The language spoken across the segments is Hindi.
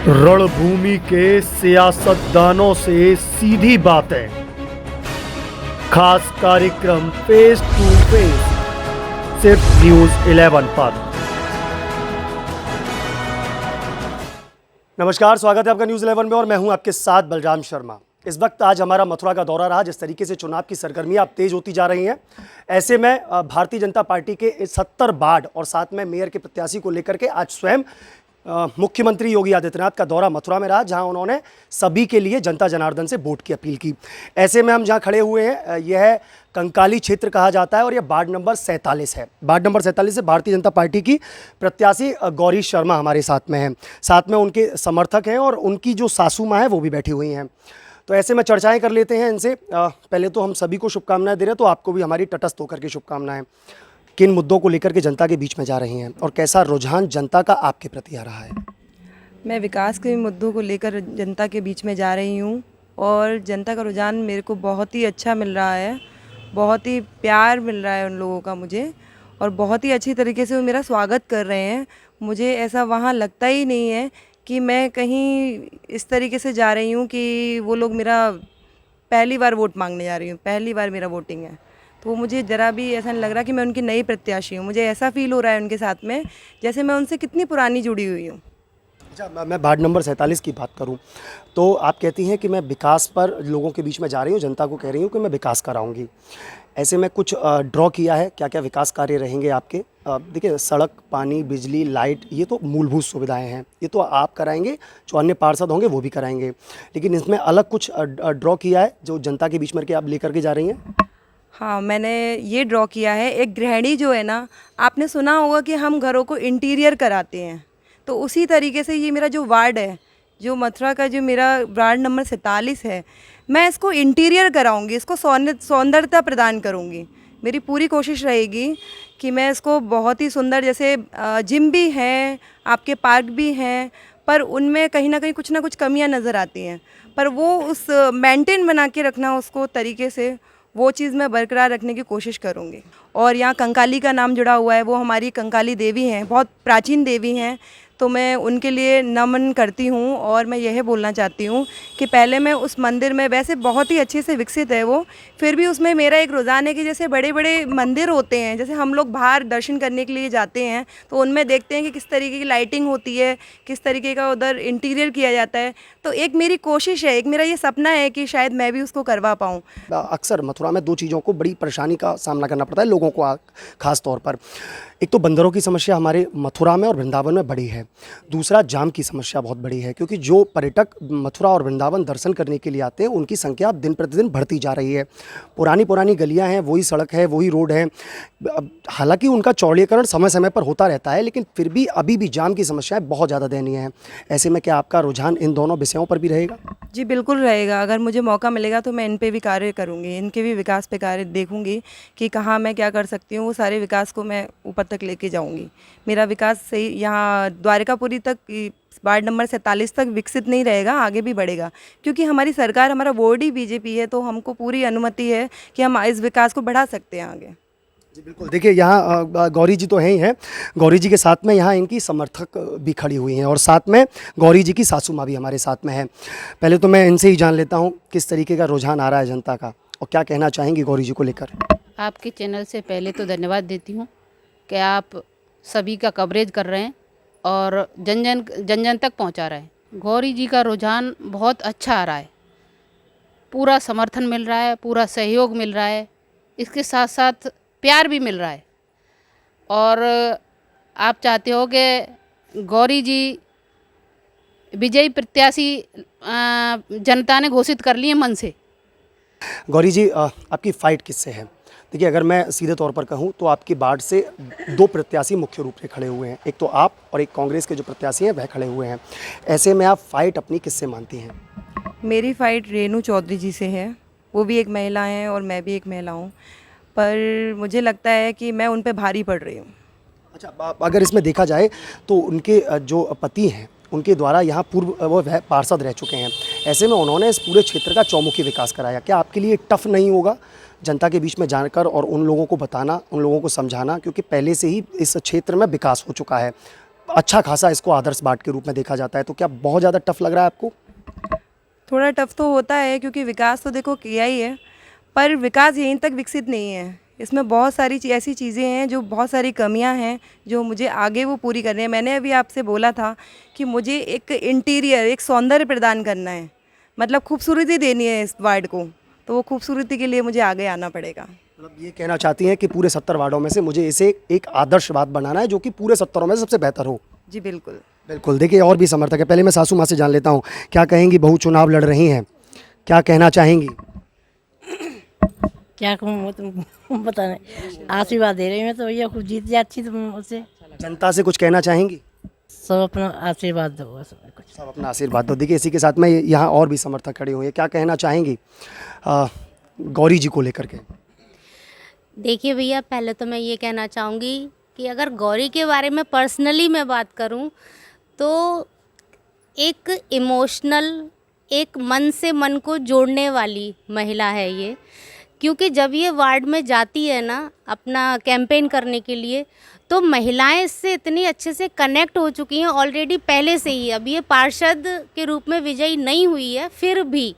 रणभूमि के सियासतदानों से सीधी बातें, खास कार्यक्रम फेस टू फेस सिर्फ न्यूज़ 11 पर। नमस्कार, स्वागत है आपका न्यूज़ 11 में और मैं हूं आपके साथ बलराम शर्मा। इस वक्त आज हमारा मथुरा का दौरा रहा। जिस तरीके से चुनाव की सरगर्मियां अब तेज होती जा रही हैं, ऐसे में भारतीय जनता पार्टी के 70 वार्ड और साथ में मेयर के प्रत्याशी को लेकर के आज स्वयं मुख्यमंत्री योगी आदित्यनाथ का दौरा मथुरा में रहा, जहां उन्होंने सभी के लिए जनता जनार्दन से वोट की अपील की। ऐसे में हम जहां खड़े हुए हैं, यह कंकाली क्षेत्र कहा जाता है और यह वार्ड नंबर 47 है। वार्ड नंबर 47 से भारतीय जनता पार्टी की प्रत्याशी गौरी शर्मा हमारे साथ में हैं। साथ में उनके समर्थक हैं और उनकी जो सासू माँ है वो भी बैठी हुई हैं। तो ऐसे में चर्चाएं कर लेते हैं इनसे। पहले तो हम सभी को शुभकामनाएं दे रहे हैं, तो आपको भी हमारी तटस्थ होकर के शुभकामनाएं। किन मुद्दों को लेकर के जनता के बीच में जा रही हैं और कैसा रुझान जनता का आपके प्रति आ रहा है? मैं विकास के मुद्दों को लेकर जनता के बीच में जा रही हूँ और जनता का रुझान मेरे को बहुत ही अच्छा मिल रहा है। बहुत ही प्यार मिल रहा है उन लोगों का मुझे, और बहुत ही अच्छी तरीके से वो मेरा स्वागत कर रहे हैं। मुझे ऐसा वहाँ लगता ही नहीं है कि मैं कहीं इस तरीके से जा रही हूँ कि वो लोग मेरा पहली बार वोट मांगने जा रही हूँ, पहली बार मेरा वोटिंग है। तो मुझे ज़रा भी ऐसा नहीं लग रहा कि मैं उनकी नई प्रत्याशी हूँ। मुझे ऐसा फील हो रहा है उनके साथ में जैसे मैं उनसे कितनी पुरानी जुड़ी हुई हूँ। अच्छा, मैं वार्ड नंबर 47 की बात करूं तो आप कहती हैं कि मैं विकास पर लोगों के बीच में जा रही हूं, जनता को कह रही हूं कि मैं विकास कराऊंगी। ऐसे में कुछ ड्रॉ किया है, क्या क्या विकास कार्य रहेंगे आपके? देखिए, सड़क, पानी, बिजली, लाइट, ये तो मूलभूत सुविधाएं हैं, ये तो आप कराएंगे, जो अन्य पार्षद होंगे वो भी कराएंगे। लेकिन इसमें अलग कुछ ड्रॉ किया है जो जनता के बीच में के आप लेकर के जा रही हैं? हाँ, मैंने ये ड्रॉ किया है। एक गृहिणी जो है ना, आपने सुना होगा कि हम घरों को इंटीरियर कराते हैं, तो उसी तरीके से ये मेरा जो वार्ड है, जो मथुरा का जो मेरा वार्ड नंबर 47 है, मैं इसको इंटीरियर कराऊंगी, इसको सौंदर्यता प्रदान करूंगी। मेरी पूरी कोशिश रहेगी कि मैं इसको बहुत ही सुंदर, जैसे जिम भी हैं, आपके पार्क भी हैं, पर उनमें कहीं ना कहीं कुछ ना कुछ कमियां नज़र आती हैं, पर वो उस मेंटेन बना के रखना उसको तरीके से, वो चीज़ मैं बरकरार रखने की कोशिश करूँगी। और यहाँ कंकाली का नाम जुड़ा हुआ है, वो हमारी कंकाली देवी हैं, बहुत प्राचीन देवी हैं, तो मैं उनके लिए नमन करती हूँ। और मैं यह बोलना चाहती हूँ कि पहले मैं उस मंदिर में, वैसे बहुत ही अच्छे से विकसित है वो, फिर भी उसमें मेरा एक रुझान है कि जैसे बड़े बड़े मंदिर होते हैं, जैसे हम लोग बाहर दर्शन करने के लिए जाते हैं तो उनमें देखते हैं कि किस तरीके की लाइटिंग होती है, किस तरीके का उधर इंटीरियर किया जाता है। तो एक मेरी कोशिश है, एक मेरा ये सपना है कि शायद मैं भी उसको करवा पाऊँ। अक्सर मथुरा में दो चीज़ों को बड़ी परेशानी का सामना करना पड़ता है लोगों को, खास तौर पर। एक तो बंदरों की समस्या हमारे मथुरा में और वृंदावन में बड़ी है, दूसरा जाम की समस्या बहुत बड़ी है, क्योंकि जो पर्यटक मथुरा और वृंदावन दर्शन करने के लिए आते हैं उनकी संख्या दिन प्रतिदिन बढ़ती जा रही है। पुरानी पुरानी गलियां हैं, वही सड़क है, वही रोड है। हालांकि उनका चौड़ीकरण समय समय पर होता रहता है, लेकिन फिर भी अभी भी जाम की समस्याएं बहुत ज़्यादा दयनीय हैं। ऐसे में क्या आपका रुझान इन दोनों विषयों पर भी रहेगा? जी बिल्कुल रहेगा। अगर मुझे मौका मिलेगा तो मैं इन पे भी कार्य करूँगी, इनके भी विकास पे कार्य देखूँगी कि कहाँ मैं क्या कर सकती हूँ। वो सारे विकास को मैं ऊपर तक लेके जाऊँगी। मेरा विकास सही यहाँ द्वारिकापुरी तक, वार्ड नंबर 47 तक विकसित नहीं रहेगा, आगे भी बढ़ेगा, क्योंकि हमारी सरकार, हमारा बोर्ड ही बीजेपी है, तो हमको पूरी अनुमति है कि हम इस विकास को बढ़ा सकते हैं आगे। जी बिल्कुल। देखिए, यहाँ गौरी जी तो हैं ही हैं, गौरी जी के साथ में यहाँ इनकी समर्थक भी खड़ी हुई हैं और साथ में गौरी जी की सासू माँ भी हमारे साथ में है। पहले तो मैं इनसे ही जान लेता हूँ किस तरीके का रुझान आ रहा है जनता का और क्या कहना चाहेंगी गौरी जी को लेकर। आपके चैनल से पहले तो धन्यवाद देती हूँ कि आप सभी का कवरेज कर रहे हैं और जन जन तक पहुँचा रहे हैं। गौरी जी का रुझान बहुत अच्छा आ रहा है, पूरा समर्थन मिल रहा है, पूरा सहयोग मिल रहा है, इसके साथ साथ प्यार भी मिल रहा है। और आप चाहते हो कि गौरी जी विजयी प्रत्याशी जनता ने घोषित कर लिए मन से। गौरी जी, आपकी फ़ाइट किससे है? देखिए, अगर मैं सीधे तौर पर कहूँ तो आपकी वार्ड से दो प्रत्याशी मुख्य रूप से खड़े हुए हैं, एक तो आप और एक कांग्रेस के जो प्रत्याशी हैं वह खड़े हुए हैं। ऐसे में आप फ़ाइट अपनी किससे मानती हैं? मेरी फ़ाइट रेणु चौधरी जी से है, वो भी एक महिला हैं और मैं भी एक महिला हूँ, पर मुझे लगता है कि मैं उन पे भारी पड़ रही हूँ। अच्छा, अगर इसमें देखा जाए तो उनके जो पति हैं उनके द्वारा यहाँ पूर्व वो पार्षद रह चुके हैं, ऐसे में उन्होंने इस पूरे क्षेत्र का चौमुखी विकास कराया। क्या आपके लिए टफ नहीं होगा जनता के बीच में जाकर और उन लोगों को बताना, उन लोगों को समझाना, क्योंकि पहले से ही इस क्षेत्र में विकास हो चुका है? अच्छा खासा इसको आदर्श वार्ड के रूप में देखा जाता है, तो क्या बहुत ज़्यादा टफ लग रहा है आपको? थोड़ा टफ तो होता है क्योंकि विकास तो देखो किया ही है, पर विकास यहीं तक विकसित नहीं है। इसमें बहुत सारी ऐसी चीज़ें हैं जो बहुत सारी कमियां हैं जो मुझे आगे वो पूरी करनी है। मैंने अभी आपसे बोला था कि मुझे एक इंटीरियर, एक सौंदर्य प्रदान करना है, मतलब खूबसूरती देनी है इस वार्ड को, तो वो खूबसूरती के लिए मुझे आगे आना पड़ेगा। मतलब ये कहना चाहती हैं कि पूरे 70 वार्डों में से मुझे इसे एक आदर्श वार्ड बनाना है जो कि पूरे 70 में से सबसे बेहतर हो। जी बिल्कुल। बिल्कुल। देखिए और भी समर्थक है, पहले मैं सासू माँ से जान लेता हूँ, क्या कहेंगी? बहू चुनाव लड़ रही हैं, क्या कहना चाहेंगी? क्या कहूँ, वो तो पता नहीं, आशीर्वाद दे रही मैं तो भैया, खुद जीत जाती तो उससे। जनता से कुछ कहना चाहेंगी? सब अपना आशीर्वाद दो बस, कुछ। सब अपना आशीर्वाद दो। देखिए इसी के साथ में यहाँ और भी समर्थक खड़े हुए हैं, क्या कहना चाहेंगी गौरी जी को लेकर के? देखिए भैया, पहले तो मैं ये कहना चाहूँगी कि अगर गौरी के बारे में पर्सनली मैं बात करूँ तो एक इमोशनल, एक मन से मन को जोड़ने वाली महिला है ये। क्योंकि जब ये वार्ड में जाती है ना अपना कैंपेन करने के लिए, तो महिलाएं इससे इतनी अच्छे से कनेक्ट हो चुकी हैं ऑलरेडी पहले से ही। अब ये पार्षद के रूप में विजयी नहीं हुई है, फिर भी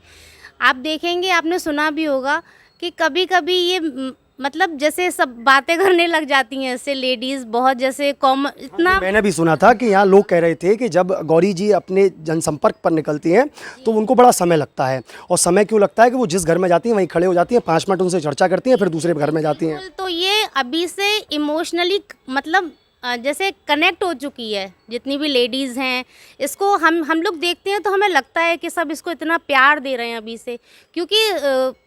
आप देखेंगे, आपने सुना भी होगा कि कभी कभी ये मतलब जैसे सब बातें करने लग जाती हैं ऐसे लेडीज़, बहुत जैसे कॉमन इतना। मैंने भी सुना था कि यहाँ लोग कह रहे थे कि जब गौरी जी अपने जनसंपर्क पर निकलती हैं तो उनको बड़ा समय लगता है। और समय क्यों लगता है कि वो जिस घर में जाती हैं वहीं खड़े हो जाती हैं, 5 मिनट उनसे चर्चा करती हैं, फिर दूसरे घर में जाती हैं। तो ये अभी से इमोशनली मतलब जैसे कनेक्ट हो चुकी है। जितनी भी लेडीज़ हैं, इसको हम लोग देखते हैं तो हमें लगता है कि सब इसको इतना प्यार दे रहे हैं अभी से। क्योंकि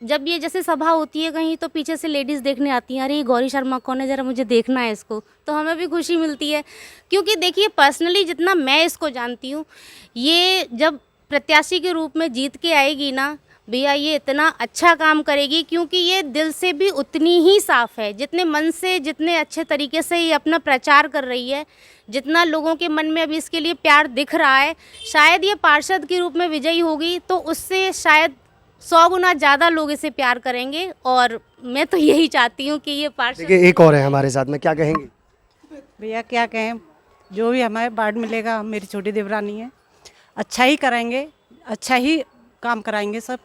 जब ये जैसे सभा होती है कहीं, तो पीछे से लेडीज़ देखने आती हैं, अरे ये गौरी शर्मा कौन है, ज़रा मुझे देखना है इसको, तो हमें भी खुशी मिलती है। क्योंकि देखिए पर्सनली जितना मैं इसको जानती हूँ, ये जब प्रत्याशी के रूप में जीत के आएगी ना भैया, ये इतना अच्छा काम करेगी, क्योंकि ये दिल से भी उतनी ही साफ़ है, जितने मन से, जितने अच्छे तरीके से ये अपना प्रचार कर रही है, जितना लोगों के मन में अभी इसके लिए प्यार दिख रहा है। शायद ये पार्षद के रूप में विजयी होगी तो उससे शायद 100 गुना ज़्यादा लोग इसे प्यार करेंगे, और मैं तो यही चाहती हूँ कि ये पार्षद। देखिए एक और है हमारे साथ में, क्या कहेंगे? भैया क्या कहें, जो भी हमारे वार्ड मिलेगा, मेरी छोटी देवरानी है, अच्छा ही कराएंगे, अच्छा ही काम कराएंगे सब,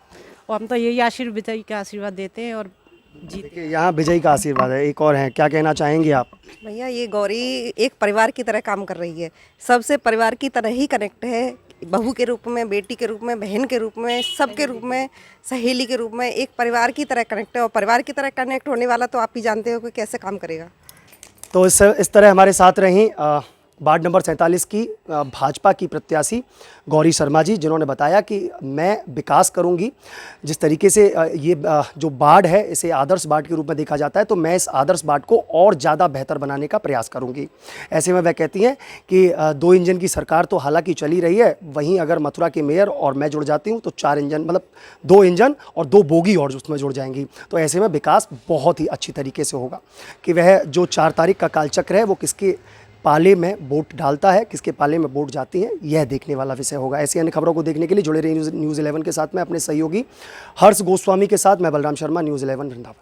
और हम तो यही विजयी का आशीर्वाद देते हैं और जीत। देखिए यहाँ विजयी का आशीर्वाद है। एक और हैं, क्या कहना चाहेंगे आप? भैया ये गौरी एक परिवार की तरह काम कर रही है, सबसे परिवार की तरह ही कनेक्ट है, बहू के रूप में, बेटी के रूप में, बहन के रूप में, सबके रूप में, सहेली के रूप में, एक परिवार की तरह कनेक्ट है। और परिवार की तरह कनेक्ट होने वाला तो आप ही जानते हो कि कैसे काम करेगा। तो इस तरह हमारे साथ रहीं वार्ड नंबर 47 की भाजपा की प्रत्याशी गौरी शर्मा जी, जिन्होंने बताया कि मैं विकास करूंगी। जिस तरीके से ये जो वार्ड है इसे आदर्श वार्ड के रूप में देखा जाता है, तो मैं इस आदर्श वार्ड को और ज़्यादा बेहतर बनाने का प्रयास करूंगी। ऐसे में वह कहती हैं कि 2 इंजन की सरकार तो हालांकि चली रही है, वहीं अगर मथुरा के मेयर और मैं जुड़ जाती हूँ तो 4 इंजन, मतलब 2 इंजन और 2 बोगी और उसमें जुड़ जाएंगी। तो ऐसे में विकास बहुत ही अच्छी तरीके से होगा। कि वह जो 4 तारीख का कालचक्र है वो किसके पाले में वोट डालता है, किसके पाले में वोट जाती हैं, यह देखने वाला विषय होगा। ऐसी अन्य खबरों को देखने के लिए जुड़े रहिए न्यूज़ 11 के साथ में अपने सहयोगी हर्ष गोस्वामी के साथ। मैं बलराम शर्मा, न्यूज़ 11 वृंदावन।